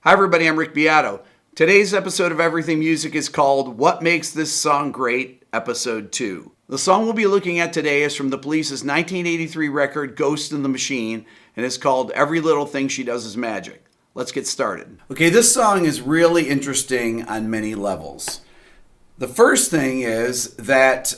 Hi everybody, I'm Rick Beato. Today's episode of Everything Music is called What Makes This Song Great, Episode 2. The song we'll be looking at today is from the Police's 1983 record, Ghost in the Machine, and it's called Every Little Thing She Does Is Magic. Let's get started. Okay, this song is really interesting on many levels. The first thing is that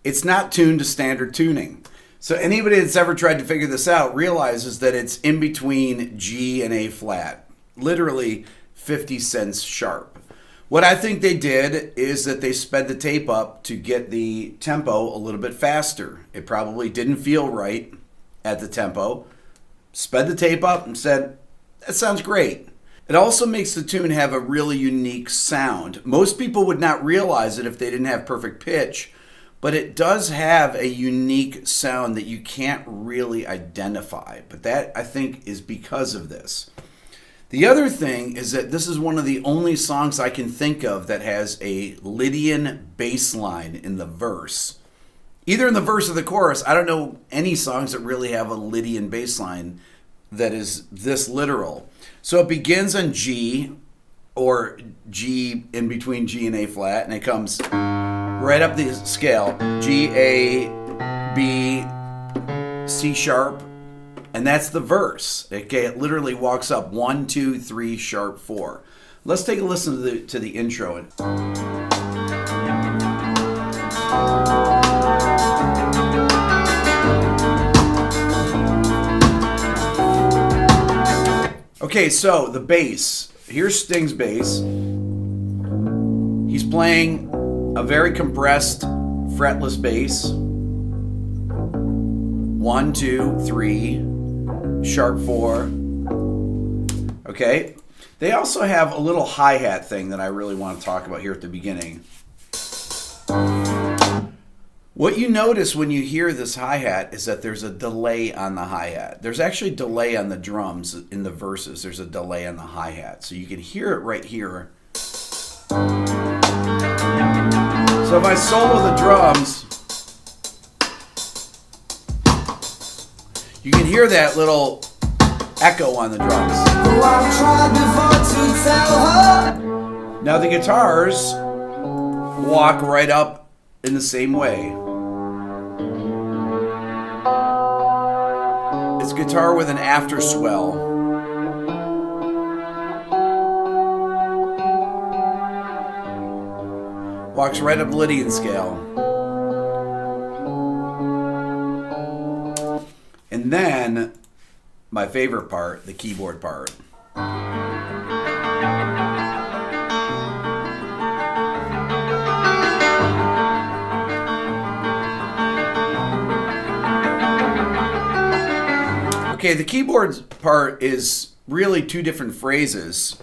it's not tuned to standard tuning. So anybody that's ever tried to figure this out realizes that it's in between G and A flat. Literally 50 cents sharp. What I think they did is that they sped the tape up to get the tempo a little bit faster. It probably didn't feel right at the tempo. Sped the tape up and said, that sounds great. It also makes the tune have a really unique sound. Most people would not realize it if they didn't have perfect pitch, but it does have a unique sound that you can't really identify. But that, I think, is because of this. The other thing is that this is one of the only songs I can think of that has a Lydian bass line in the verse. Either in the verse or the chorus. I don't know any songs that really have a Lydian bass line that is this literal. So it begins on G, or G in between G and A flat, and it comes right up the scale. G, A, B, C sharp. And that's the verse. Okay, it literally walks up 1, 2, 3, sharp 4. Let's take a listen to the intro. Okay, so the bass. Here's Sting's bass. He's playing a very compressed, fretless bass. 1, 2, 3. Sharp 4. Okay. They also have a little hi-hat thing that I really want to talk about here at the beginning. What you notice when you hear this hi-hat is that there's a delay on the hi-hat. There's actually delay on the drums in the verses. There's a delay on the hi-hat. So you can hear it right here. So if I solo the drums, you can hear that little echo on the drums. Now the guitars walk right up in the same way. It's guitar with an after swell. Walks right up Lydian scale. And then, my favorite part, the keyboard part. Okay, the keyboard part is really two different phrases.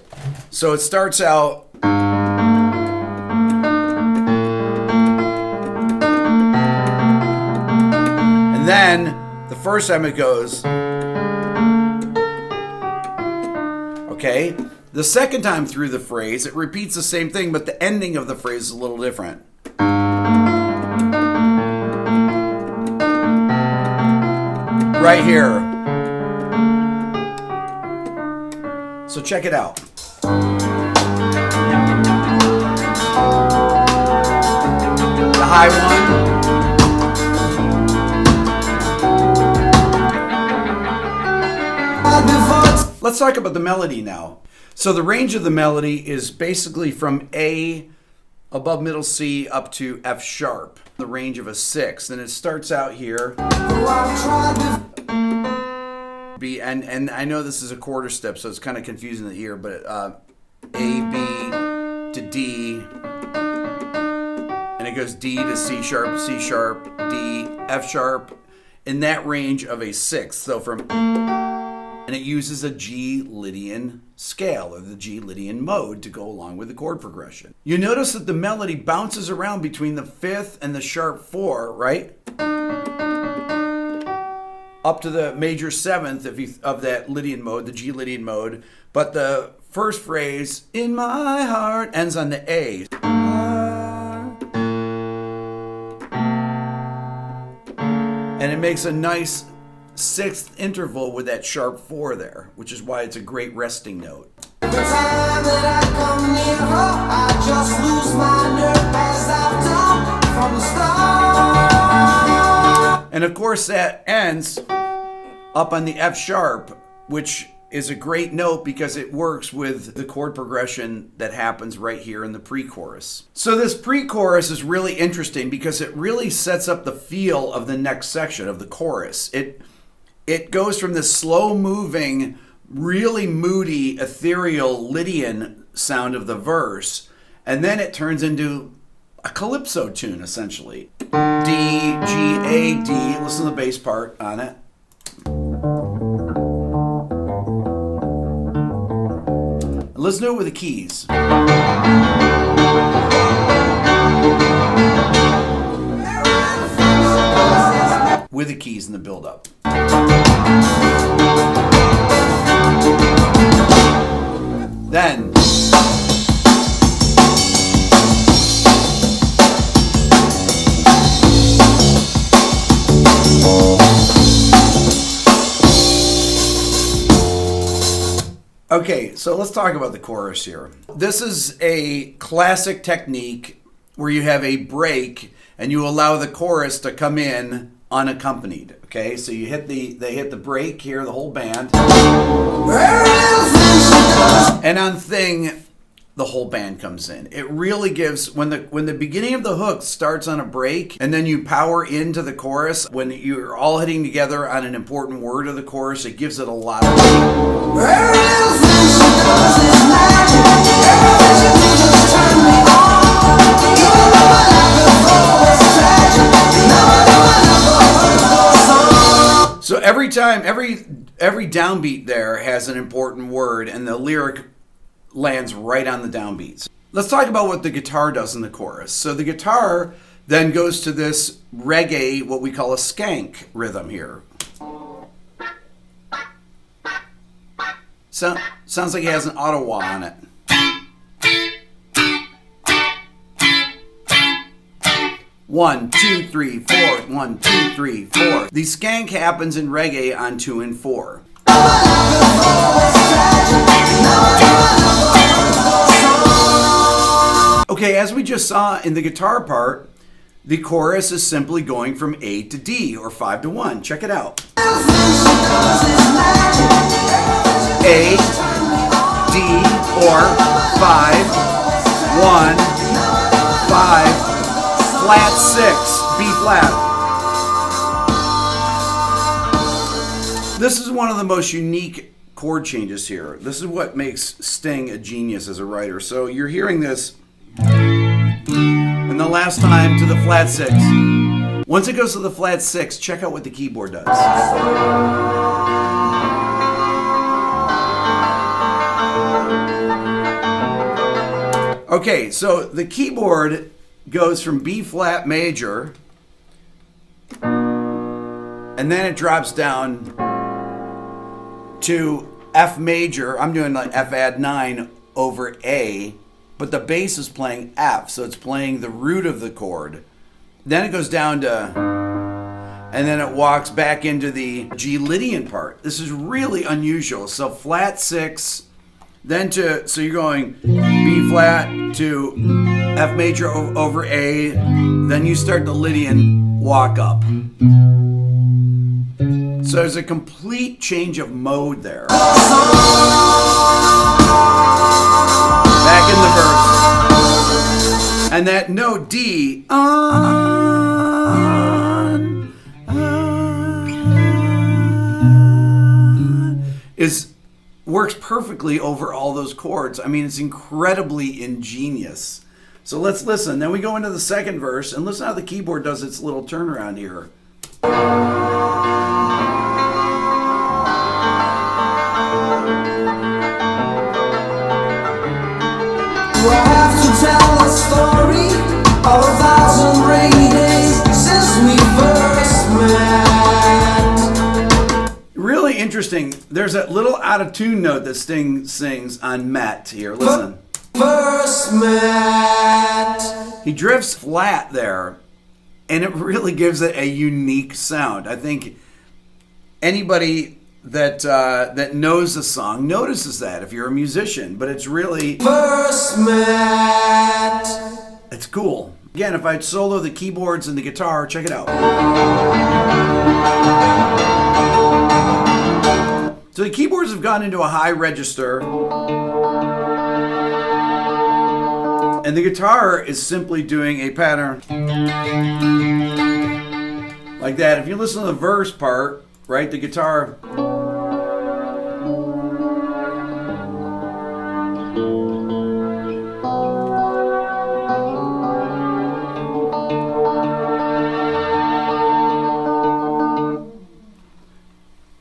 So it starts out... and then... the first time it goes, okay. The second time through the phrase, it repeats the same thing, but the ending of the phrase is a little different. Right here. So check it out. The high one. Let's talk about the melody now. So the range of the melody is basically from A above middle C up to F sharp, the range of a 6. Then it starts out here. B, and I know this is a quarter step, so it's kind of confusing the ear, but A, B to D, and it goes D to C sharp, D, F sharp, in that range of a 6. So from... and it uses a G Lydian scale, or the G Lydian mode, to go along with the chord progression. You notice that the melody bounces around between the 5th and the sharp 4, right? Up to the major 7th of that Lydian mode, the G Lydian mode. But the first phrase, in my heart, ends on the A. And it makes a nice 6th interval with that sharp 4 there, which is why it's a great resting note. time that I come near her, I just lose my nerve as I've done from the start. And of course that ends up on the F sharp, which is a great note because it works with the chord progression that happens right here in the pre-chorus. So this pre-chorus is really interesting because it really sets up the feel of the next section of the chorus. It goes from this slow-moving, really moody, ethereal Lydian sound of the verse, and then it turns into a calypso tune, essentially. D, G, A, D. Listen to the bass part on it. Listen to it with the keys. With the keys in the build-up. Then okay, so let's talk about the chorus here. This is a classic technique where you have a break and you allow the chorus to come in unaccompanied. Okay, so they hit the break here, the whole band. And on thing, the whole band comes in. It really gives, when the beginning of the hook starts on a break and then you power into the chorus, when you're all hitting together on an important word of the chorus, it gives it a lot of So every time, every downbeat there has an important word and the lyric lands right on the downbeats. Let's talk about what the guitar does in the chorus. So the guitar then goes to this reggae, what we call a skank rhythm here. Sounds like it has an Ottawa on it. One, two, three, four. 1, 2, 3, 4. The skank happens in reggae on 2 and 4. Okay, as we just saw in the guitar part, the chorus is simply going from A to D, or 5 to 1. Check it out. A, D, or 5, 1, 5, flat 6, B flat. This is one of the most unique chord changes here. This is what makes Sting a genius as a writer. So you're hearing this, and the last time to the flat 6. Once it goes to the flat 6, check out what the keyboard does. Okay, so the keyboard goes from B flat major, and then it drops down to F major. I'm doing like F add 9 over A, but the bass is playing F, so it's playing the root of the chord. Then it goes down to, and then it walks back into the G Lydian part. This is really unusual. So flat 6, then so you're going B flat to F major over A, then you start the Lydian walk up. So there's a complete change of mode there. Back in the verse. And that note D, works perfectly over all those chords. I mean, it's incredibly ingenious. So let's listen. Then we go into the second verse, and listen how the keyboard does its little turnaround here. Do I have to tell a story of 1,000 rainy days since we first met? Really interesting. There's that little out of tune note that Sting sings on Met here. Listen. First met. He drifts flat there, and it really gives it a unique sound. I think anybody that knows the song notices that if you're a musician, but it's really First met. it's cool. Again, if I'd solo the keyboards and the guitar, check it out. So the keyboards have gone into a high register, and the guitar is simply doing a pattern like that. If you listen to the verse part, right, the guitar.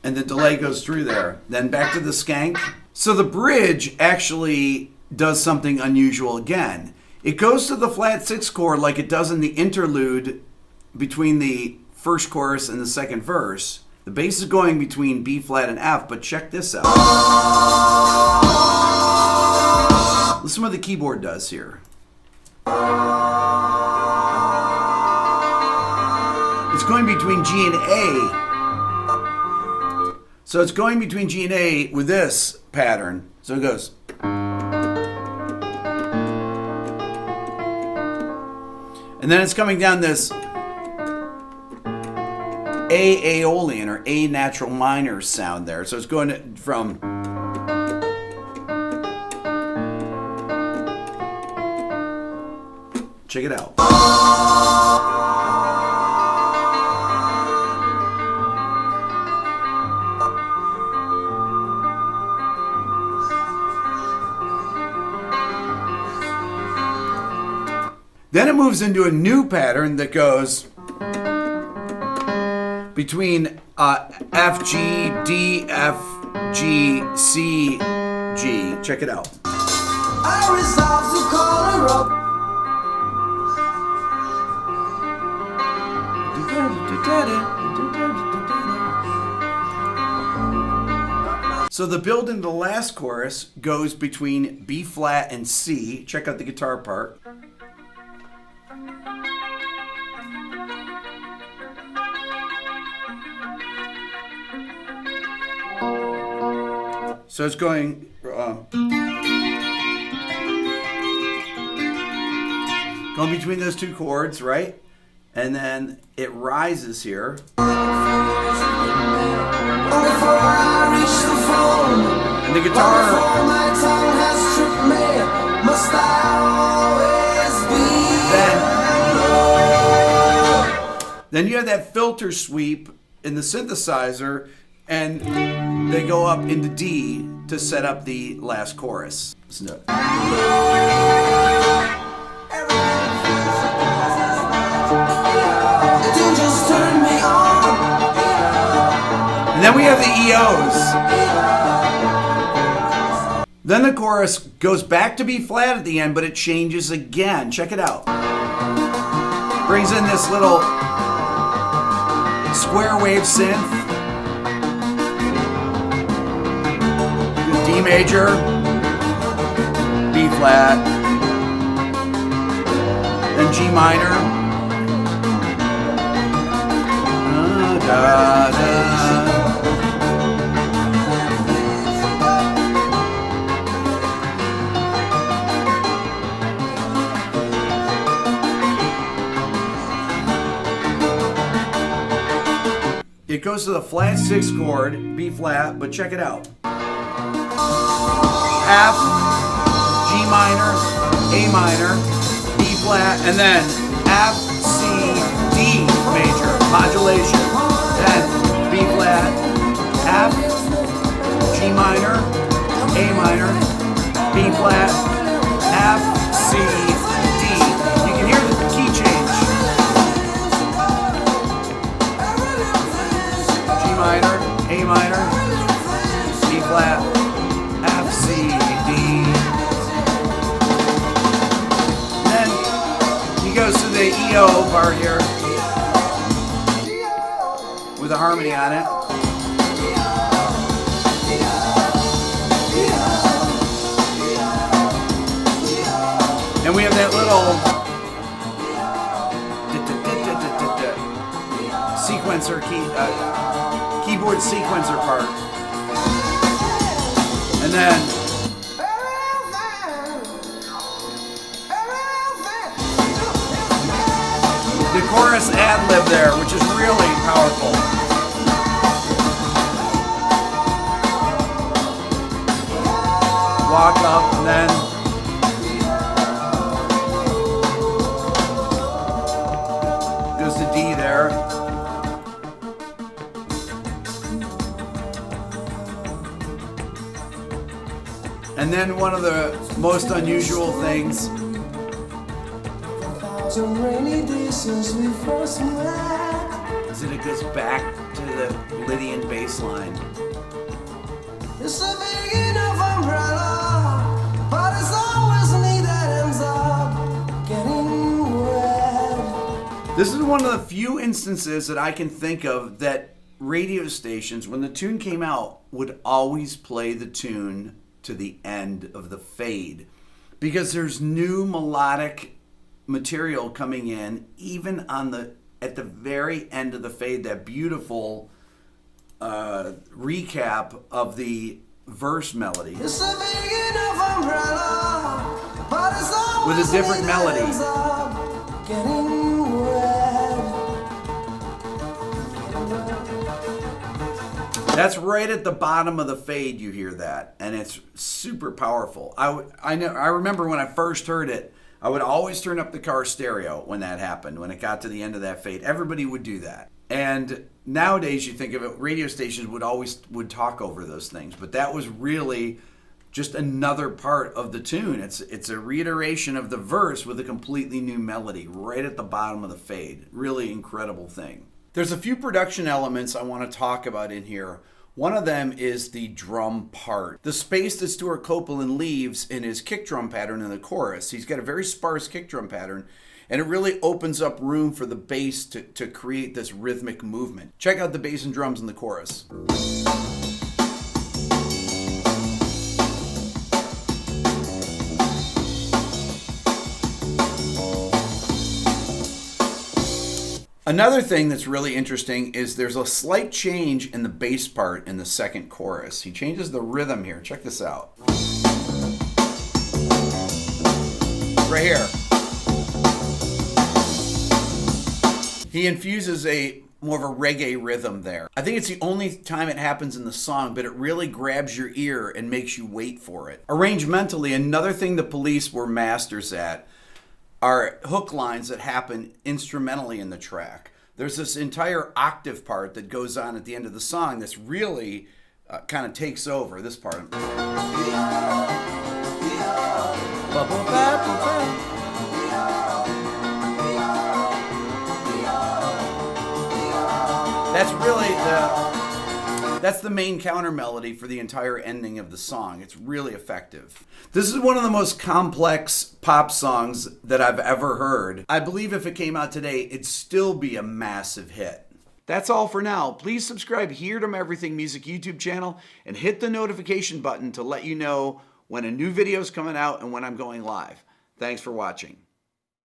And the delay goes through there. Then back to the skank. So the bridge actually does something unusual again. It goes to the flat 6 chord like it does in the interlude between the first chorus and the second verse. The bass is going between B flat and F, but check this out. Listen what the keyboard does here. It's going between G and A. So it's going between G and A with this pattern. So it goes. And then it's coming down this A Aeolian or A natural minor sound there. So it's going from check it out. Then it moves into a new pattern that goes between F, G, D, F, G, C, G. Check it out. I resolved to call her up. So the build into the last chorus goes between B flat and C. Check out the guitar part. So it's going going between those two chords, right? And then it rises here. And the guitar. Then you have that filter sweep in the synthesizer, and they go up into D to set up the last chorus. Listen to it. And then we have the EOs. Then the chorus goes back to B flat at the end, but it changes again. Check it out. Brings in this little square wave synth. D major, B flat, then G minor. Da, da. It goes to the flat 6 chord, B flat, but check it out. F, G minor, A minor, B flat, and then F, C, D major, modulation. Then B flat, F, G minor, A minor, B flat, F, C, D. You can hear the key change. G minor, A minor, B flat, F, C, D. Then he goes to the EO part here with a harmony on it. And we have that little sequencer keyboard sequencer part. And then the chorus ad-lib there, which is really powerful. Walk up and then goes to D there. And then one of the most unusual things is that it goes back to the Lydian bass line. It's a big enough umbrella, but it's always me that ends up getting wet. This is one of the few instances that I can think of that radio stations, when the tune came out, would always play the tune to the end of the fade, because there's new melodic material coming in, even on at the very end of the fade. That beautiful recap of the verse melody It's a big enough umbrella, but it's always with a different me that melody. ends up getting wet. That's right at the bottom of the fade. You hear that, and it's super powerful. I remember when I first heard it, I would always turn up the car stereo when that happened. When it got to the end of that fade, everybody would do that. And nowadays, you think of it, radio stations would talk over those things, but that was really just another part of the tune. It's a reiteration of the verse with a completely new melody right at the bottom of the fade. Really incredible thing. There's a few production elements I want to talk about in here. One of them is the drum part. The space that Stuart Copeland leaves in his kick drum pattern in the chorus. He's got a very sparse kick drum pattern, and it really opens up room for the bass to create this rhythmic movement. Check out the bass and drums in the chorus. Another thing that's really interesting is there's a slight change in the bass part in the second chorus. He changes the rhythm here. Check this out. Right here. He infuses more of a reggae rhythm there. I think it's the only time it happens in the song, but it really grabs your ear and makes you wait for it. Arrangementally, another thing the Police were masters at are hook lines that happen instrumentally in the track. There's this entire octave part that goes on at the end of the song that's really kind of takes over this part. That's the main counter melody for the entire ending of the song. It's really effective. This is one of the most complex pop songs that I've ever heard. I believe if it came out today, it'd still be a massive hit. That's all for now. Please subscribe here to my Everything Music YouTube channel and hit the notification button to let you know when a new video is coming out and when I'm going live. Thanks for watching.